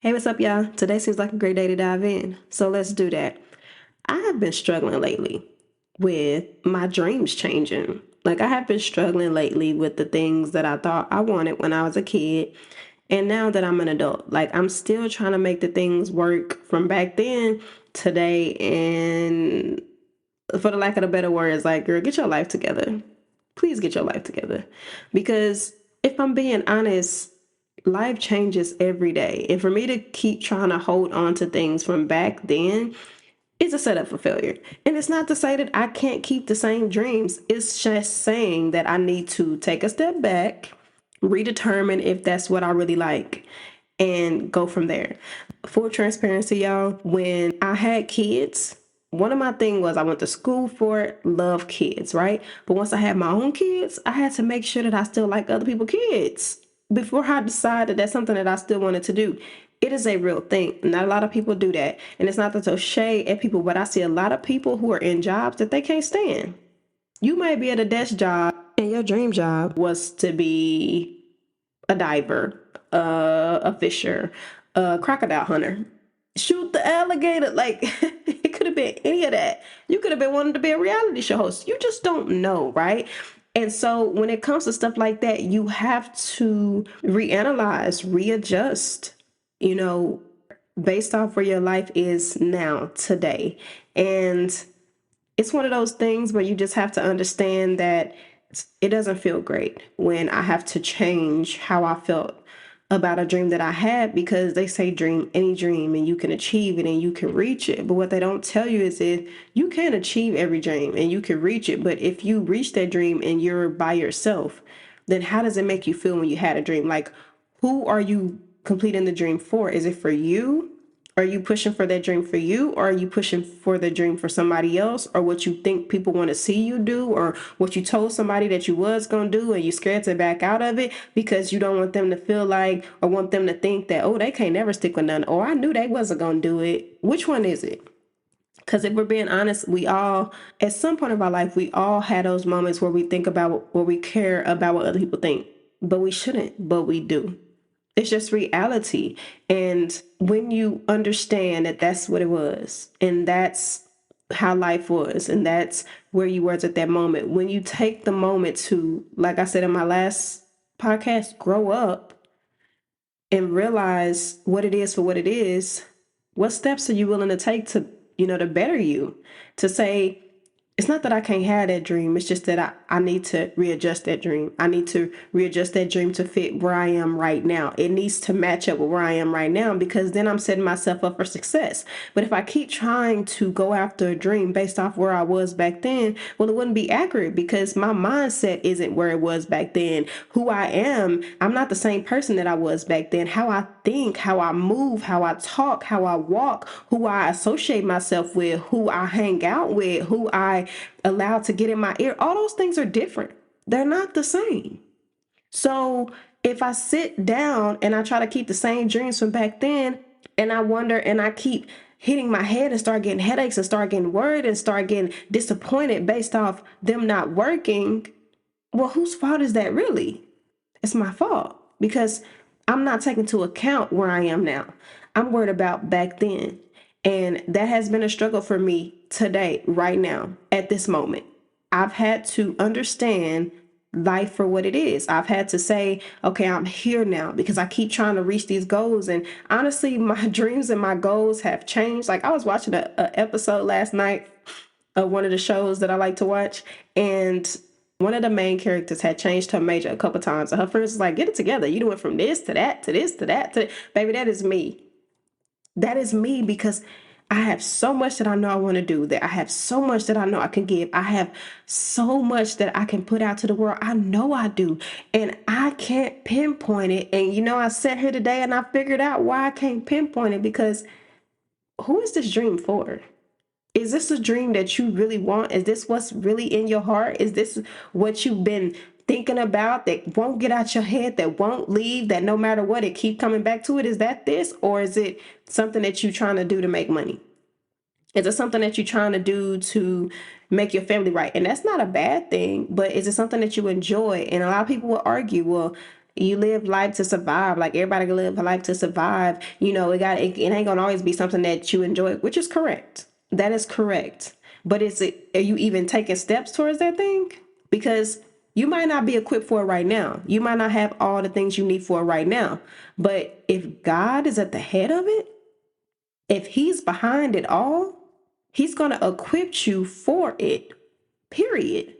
Hey, what's up, y'all? Today seems like a great day to dive in, so let's do that. I have been struggling lately with my dreams changing. Like, I have been struggling lately with the things that I thought I wanted when I was a kid, and now that I'm an adult, like, I'm still trying to make the things work from back then today. And for the lack of the better words, like, girl, get your life together. Please get your life together. Because if I'm being honest, life changes every day. And for me to keep trying to hold on to things from back then is a setup for failure. And it's not to say that I can't keep the same dreams. It's just saying that I need to take a step back, redetermine if that's what I really like, and go from there. Full transparency, y'all, when I had kids, one of my thing was I went to school for it, love kids, right? But once I had my own kids, I had to make sure that I still like other people's kids before I decided that's something that I still wanted to do. It is a real thing. Not a lot of people do that. And it's not to throw shade at people, but I see a lot of people who are in jobs that they can't stand. You might be at a desk job and your dream job was to be a diver, a fisher, a crocodile hunter, shoot the alligator. Like, it could have been any of that. You could have been wanting to be a reality show host. You just don't know, right? And so when it comes to stuff like that, you have to reanalyze, readjust, you know, based off where your life is now, today. And it's one of those things where you just have to understand that it doesn't feel great when I have to change how I felt about a dream that I had, because they say dream any dream and you can achieve it and you can reach it. But what they don't tell you is that you can achieve every dream and you can reach it. But if you reach that dream and you're by yourself, then how does it make you feel when you had a dream? Like, who are you completing the dream for? Is it for you? Are you pushing for that dream for you, or are you pushing for the dream for somebody else, or what you think people want to see you do, or what you told somebody that you was going to do and you scared to back out of it because you don't want them to feel like, or want them to think that, oh, they can't never stick with none, or I knew they wasn't going to do it. Which one is it? Because if we're being honest, we all, at some point of our life, we all had those moments where we think about, where we care about what other people think, but we shouldn't, but we do. It's just reality. And when you understand that that's what it was, and that's how life was, and that's where you were at that moment, when you take the moment to, like I said in my last podcast, grow up and realize what it is for what it is, what steps are you willing to take to, to better you, to say, it's not that I can't have that dream. It's just that I need to readjust that dream. I need to readjust that dream to fit where I am right now. It needs to match up with where I am right now, because then I'm setting myself up for success. But if I keep trying to go after a dream based off where I was back then, well, it wouldn't be accurate, because my mindset isn't where it was back then. Who I am, I'm not the same person that I was back then. How I think, how I move, how I talk, how I walk, who I associate myself with, who I hang out with, who I allowed to get in my ear, all those things are different. They're not the same. So if I sit down and I try to keep the same dreams from back then, and I wonder, and I keep hitting my head and start getting headaches and start getting worried and start getting disappointed based off them not working, well, whose fault is that really? It's my fault, because I'm not taking into account where I am now. I'm worried about back then. And that has been a struggle for me today, right now, at this moment. I've had to understand life for what it is. I've had to say, okay, I'm here now, because I keep trying to reach these goals. And honestly, my dreams and my goals have changed. Like, I was watching a episode last night of one of the shows that I like to watch, and one of the main characters had changed her major a couple times. And her friends was like, get it together. You went from this to that, to this, to that, to baby, that is me. That is me, because I have so much that I know I want to do, that I have so much that I know I can give. I have so much that I can put out to the world. I know I do. And I can't pinpoint it. And I sat here today and I figured out why I can't pinpoint it, because who is this dream for? Is this a dream that you really want? Is this what's really in your heart? Is this what you've been thinking about, that won't get out your head, that won't leave, that no matter what, it keep coming back to it? Is that this? Or is it something that you're trying to do to make money? Is it something that you're trying to do to make your family right? And that's not a bad thing, but is it something that you enjoy? And a lot of people will argue, well, You live life to survive. Like everybody can live a life to survive. It ain't gonna always be something that you enjoy, which is correct. That is correct. But are you even taking steps towards that thing? Because you might not be equipped for it right now. You might not have all the things you need for it right now. But if God is at the head of it, if he's behind it all, he's going to equip you for it, period.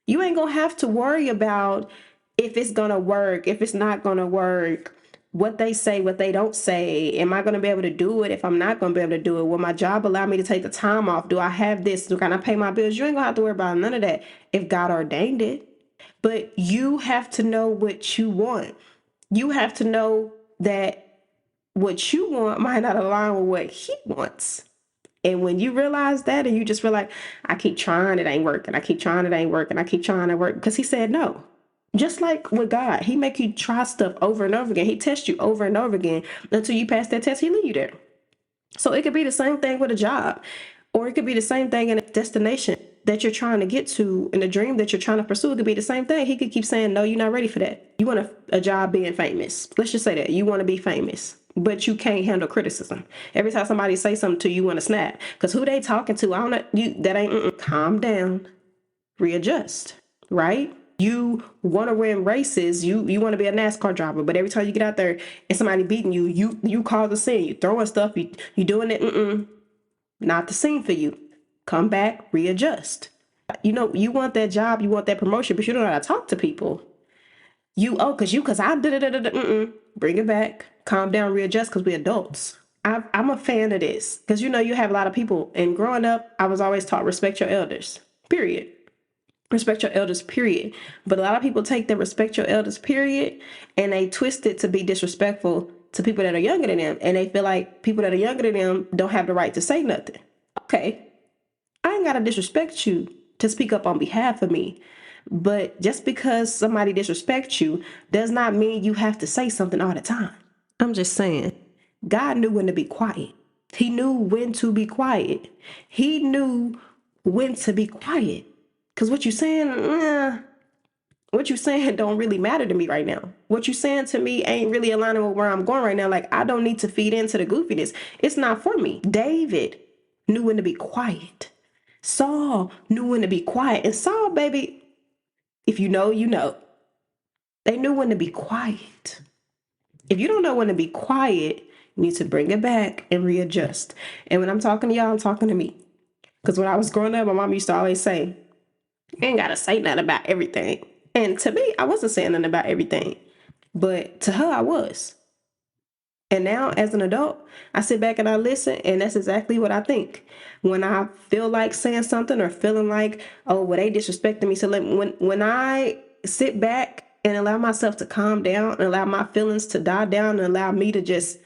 You ain't going to have to worry about if it's going to work, if it's not going to work, what they say, what they don't say. Am I going to be able to do it if I'm not going to be able to do it? Will my job allow me to take the time off? Do I have this? Can I pay my bills? You ain't going to have to worry about none of that if God ordained it. But you have to know what you want. You have to know that what you want might not align with what he wants. And when you realize that and you just feel like, I keep trying, it ain't working. I keep trying, it ain't working. I keep trying to work because he said no. Just like with God, he make you try stuff over and over again. He tests you over and over again until you pass that test. He leave you there. So it could be the same thing with a job, or it could be the same thing in a destination that you're trying to get to, and the dream that you're trying to pursue. It could be the same thing. He could keep saying, no, you're not ready for that. You want a job being famous. Let's just say that you want to be famous, but you can't handle criticism. Every time somebody say something to you, you want to snap because who they talking to, I don't know, that ain't, calm down, readjust, right? You want to win races, you want to be a NASCAR driver, but every time you get out there and somebody beating you, you cause a scene, you throwing stuff, you doing it, not the scene for you. Come back, readjust. You want that job, you want that promotion, but you don't know how to talk to people. Because I did it, bring it back, calm down, readjust, because we're adults. I'm a fan of this, because you have a lot of people, and growing up, I was always taught respect your elders, period. Respect your elders, period. But a lot of people take the respect your elders, period, and they twist it to be disrespectful to people that are younger than them. And they feel like people that are younger than them don't have the right to say nothing. Okay, I ain't got to disrespect you to speak up on behalf of me. But just because somebody disrespects you does not mean you have to say something all the time. I'm just saying, God knew when to be quiet. He knew when to be quiet. He knew when to be quiet. Because what you saying don't really matter to me right now. What you saying to me ain't really aligning with where I'm going right now. Like, I don't need to feed into the goofiness. It's not for me. David knew when to be quiet. Saul knew when to be quiet. And Saul, baby, if you know, you know. They knew when to be quiet. If you don't know when to be quiet, you need to bring it back and readjust. And when I'm talking to y'all, I'm talking to me. Because when I was growing up, my mom used to always say, you ain't got to say nothing about everything. And to me, I wasn't saying nothing about everything. But to her, I was. And now, as an adult, I sit back and I listen, and that's exactly what I think. When I feel like saying something or feeling like, oh, well, they disrespecting me. So when I sit back and allow myself to calm down and allow my feelings to die down and allow me to just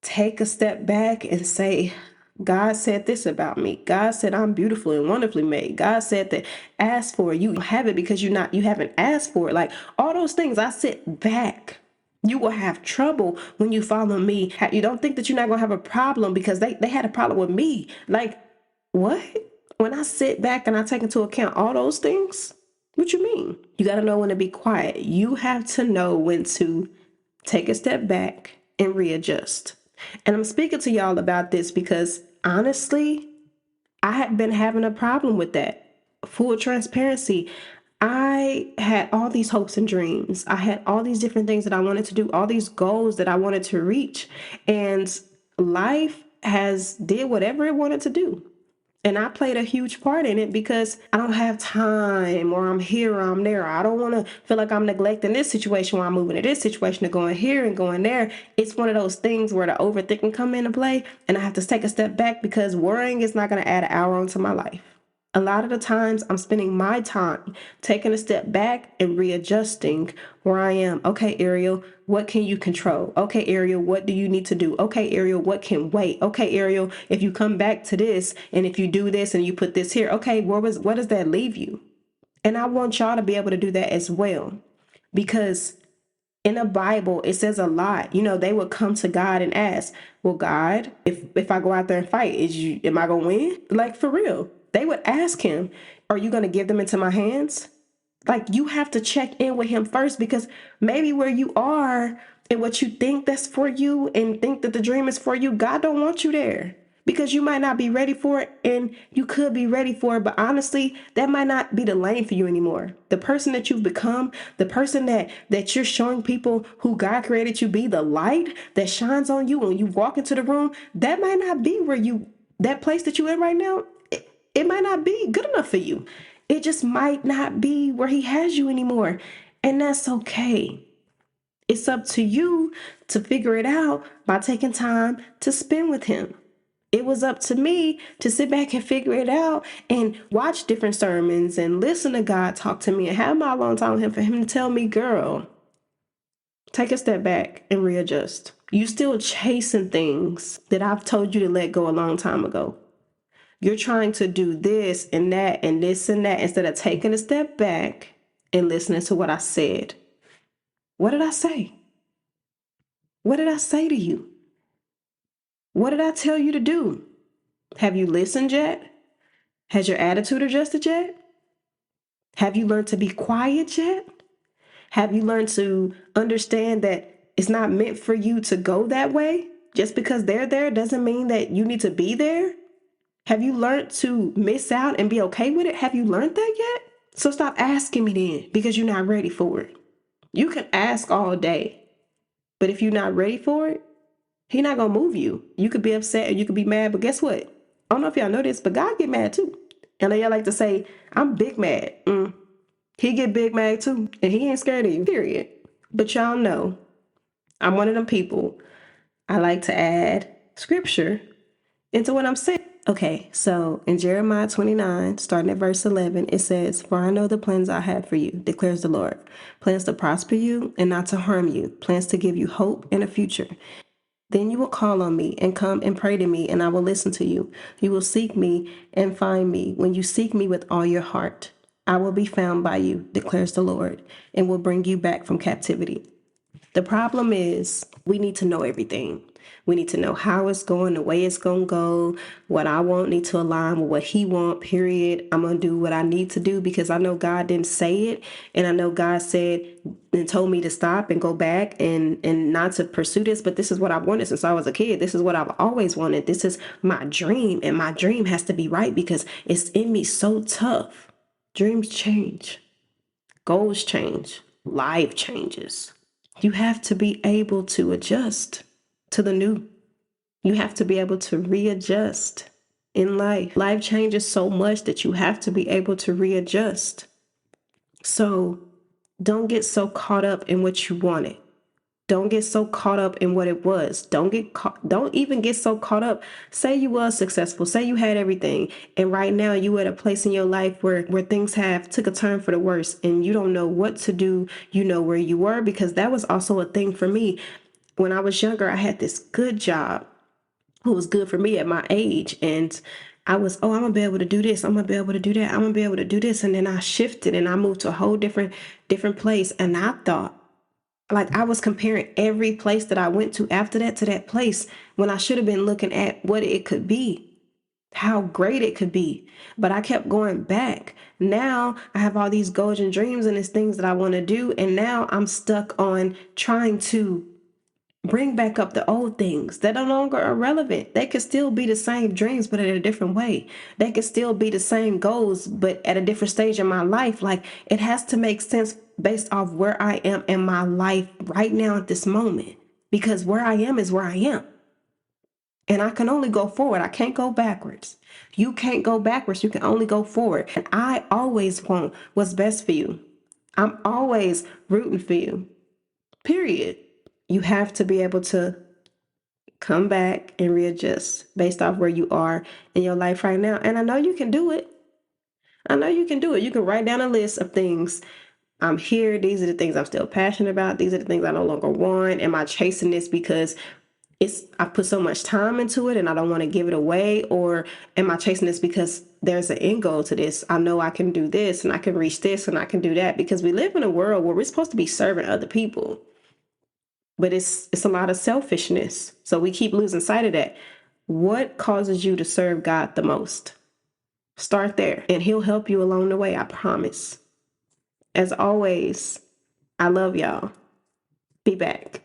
take a step back and say, God said this about me. God said I'm beautiful and wonderfully made. God said that ask for it. You have it because you haven't asked for it. Like all those things, I sit back. You will have trouble when you follow me. You don't think that you're not going to have a problem because they had a problem with me. Like, what? When I sit back and I take into account all those things, what you mean? You got to know when to be quiet. You have to know when to take a step back and readjust. And I'm speaking to y'all about this because honestly, I have been having a problem with that. Full transparency. I had all these hopes and dreams. I had all these different things that I wanted to do, all these goals that I wanted to reach. And life has did whatever it wanted to do. And I played a huge part in it because I don't have time, or I'm here or I'm there. I don't want to feel like I'm neglecting this situation while I'm moving to this situation, or going here and going there. It's one of those things where the overthinking come into play, and I have to take a step back because worrying is not going to add an hour onto my life. A lot of the times I'm spending my time taking a step back and readjusting where I am. Okay, Ariel, what can you control? Okay, Ariel, what do you need to do? Okay, Ariel, what can wait? Okay, Ariel, if you come back to this and if you do this and you put this here, okay, where does that leave you? And I want y'all to be able to do that as well, because in the Bible, it says a lot. They would come to God and ask, well, God, if I go out there and fight, am I going to win? Like, for real. They would ask him, are you going to give them into my hands? Like, you have to check in with him first, because maybe where you are and what you think that's for you and think that the dream is for you, God don't want you there, because you might not be ready for it, and you could be ready for it, but honestly, that might not be the lane for you anymore. The person that you've become, the person that you're showing people who God created you be, the light that shines on you when you walk into the room, that might not be where you, that place that you're in right now, it might not be good enough for you. It just might not be where he has you anymore. And that's okay. It's up to you to figure it out by taking time to spend with him. It was up to me to sit back and figure it out and watch different sermons and listen to God talk to me and have my alone time with him, for him to tell me, girl, take a step back and readjust. You still chasing things that I've told you to let go a long time ago. You're trying to do this and that and this and that instead of taking a step back and listening to what I said. What did I say? What did I say to you? What did I tell you to do? Have you listened yet? Has your attitude adjusted yet? Have you learned to be quiet yet? Have you learned to understand that it's not meant for you to go that way? Just because they're there doesn't mean that you need to be there. Have you learned to miss out and be okay with it? Have you learned that yet? So stop asking me then, because you're not ready for it. You can ask all day, but if you're not ready for it, he's not going to move you. You could be upset or you could be mad, but guess what? I don't know if y'all know this, but God get mad too. And y'all like to say, I'm big mad. He get big mad too, and he ain't scared of you, period. But y'all know, I'm one of them people. I like to add scripture into what I'm saying. Okay, so in Jeremiah 29, starting at verse 11, it says, "For I know the plans I have for you, declares the Lord. Plans to prosper you and not to harm you. Plans to give you hope and a future. Then you will call on me and come and pray to me, and I will listen to you. You will seek me and find me when you seek me with all your heart. I will be found by you, declares the Lord, and will bring you back from captivity." The problem is we need to know everything. We need to know how it's going, the way it's going to go. What I want need to align with what he want, period. I'm going to do what I need to do because I know God didn't say it. And I know God said and told me to stop and go back and not to pursue this. But this is what I wanted since I was a kid. This is what I've always wanted. This is my dream. And my dream has to be right because it's in me so tough. Dreams change. Goals change. Life changes. You have to be able to adjust to the new. You have to be able to readjust in life. Life changes so much that you have to be able to readjust. So don't get so caught up in what you wanted. Don't get so caught up in what it was. Don't even get so caught up. Say you was successful. Say you had everything. And right now you at a place in your life where things have took a turn for the worse and you don't know what to do. You know where you were, because that was also a thing for me. When I was younger, I had this good job who was good for me at my age. And I was, I'm going to be able to do this. I'm going to be able to do that. I'm going to be able to do this. And then I shifted and I moved to a whole different place. And I thought, like, I was comparing every place that I went to after that to that place when I should have been looking at what it could be, how great it could be. But I kept going back. Now I have all these goals and dreams and these things that I want to do. And now I'm stuck on trying to bring back up the old things that no longer are relevant. They could still be the same dreams, but in a different way. They could still be the same goals, but at a different stage in my life. Like, it has to make sense based off where I am in my life right now at this moment, because where I am is where I am. And I can only go forward. I can't go backwards. You can't go backwards. You can only go forward. And I always want what's best for you. I'm always rooting for you. Period. You have to be able to come back and readjust based off where you are in your life right now. And I know you can do it. I know you can do it. You can write down a list of things. I'm here. These are the things I'm still passionate about. These are the things I no longer want. Am I chasing this because I put so much time into it and I don't want to give it away? Or am I chasing this because there's an end goal to this? I know I can do this and I can reach this and I can do that, because we live in a world where we're supposed to be serving other people. But it's a lot of selfishness. So we keep losing sight of that. What causes you to serve God the most? Start there, and he'll help you along the way, I promise. As always, I love y'all. Be back.